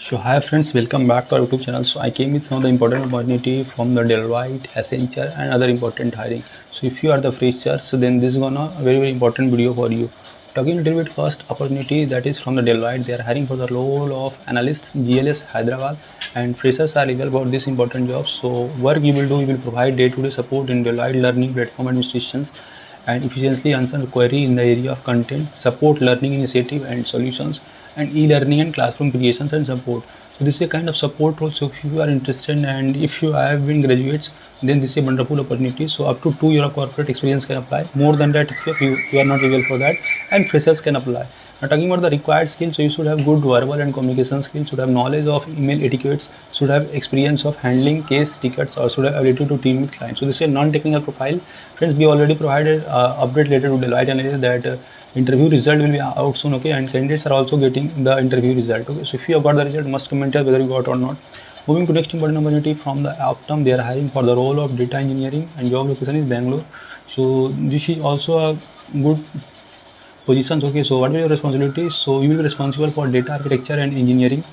So hi friends, welcome back to our YouTube channel. So I came with some of the important opportunity from the Deloitte, Accenture and other important hiring. So if you are the freshers, so then this is gonna a very important video for you. Talking a little bit first opportunity that is from the Deloitte. They are hiring for the role of analysts GLS Hyderabad, and freshers are eligible for this important job. So work you will do, you will provide day-to-day support in Deloitte learning platform administrations and efficiently answer query in the area of content, support learning initiative and solutions, and e-learning and classroom creations and support. So this is a kind of support role. So if you are interested and if you have been graduates, then this is a wonderful opportunity. So up to 2 year of corporate experience can apply. More than that, if you are not eligible for that, and freshers can apply. Now talking about the required skills, so you should have good verbal and communication skills, should have knowledge of email etiquettes, should have experience of handling case tickets, or should have ability to team with clients. So this is a non-technical profile. Friends, we already provided update later to Deloitte and that interview result will be out soon, okay, and candidates are also getting the interview result, okay. So if you have got the result, must comment here whether you got or not. Moving to next important opportunity from the Optum. They are hiring for the role of data engineering and job location is Bangalore. So this is also a good positions, okay. So what are your responsibilities? So you will be responsible for data architecture and engineering,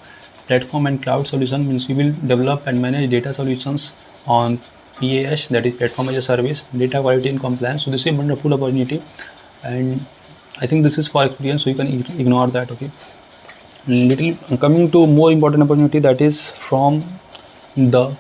platform and cloud solution, means you will develop and manage data solutions on PaaS, that is platform as a service, data quality and compliance. So this is a wonderful opportunity, and I think this is for experience, so you can ignore that, okay. Little coming to more important opportunity, that is from the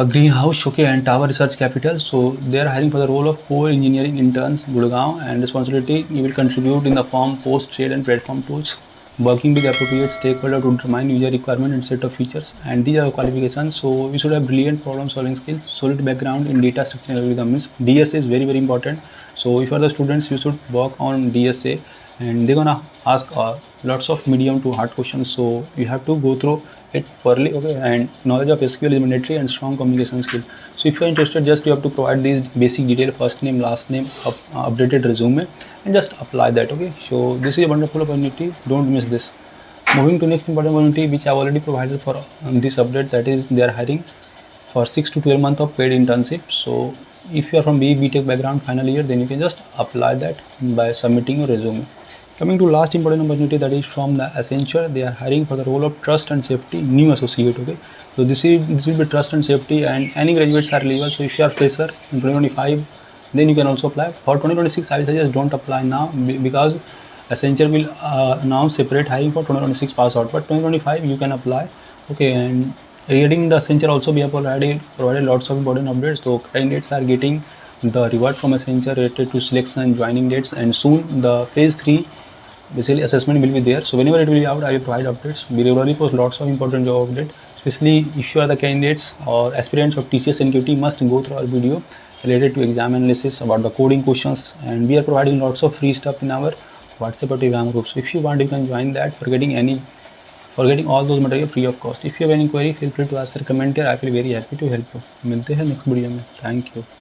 greenhouse, okay, and tower research capital. So they are hiring for the role of core engineering interns Gurgaon, and responsibility you will contribute in the form post trade and platform tools, working with appropriate stakeholder to determine user requirement and set of features, and these are the qualifications. So you should have brilliant problem solving skills, solid background in data structure algorithms. DSA is very important. So if you are the students, you should work on DSA, and they're gonna ask lots of medium to hard questions, so you have to go through it thoroughly, okay. And knowledge of SQL is mandatory and strong communication skill. So if you are interested, just you have to provide these basic detail, first name, last name, updated resume, and just apply that, okay. So this is a wonderful opportunity, don't miss this. Moving to next important opportunity, which I have already provided for this update, that is they are hiring for 6 to 12 months of paid internship. So if you are from BTech background final year, then you can just apply that by submitting your resume. Coming to last important opportunity, that is from the Accenture. They are hiring for the role of trust and safety new associate, okay. So this will be trust and safety, and any graduates are eligible. So if you are fresher in 2025, then you can also apply. For 2026, I will suggest don't apply now, because Accenture will announce separate hiring for 2026 pass out, but 2025 you can apply, okay. And regarding the Accenture also, we have provided lots of important updates. So candidates are getting the reward from Accenture related to selection and joining dates, and soon the phase 3 basically assessment will be there. So whenever it will be out, I will provide updates. We regularly post lots of important job updates, especially if you are the candidates or aspirants of TCS NQT, must go through our video related to exam analysis about the coding questions, and we are providing lots of free stuff in our WhatsApp or Telegram group. So if you want, you can join that for getting all those material free of cost. If you have any query, feel free to ask or comment here. I will be very happy to help you. मिलते हैं next video में. Thank you.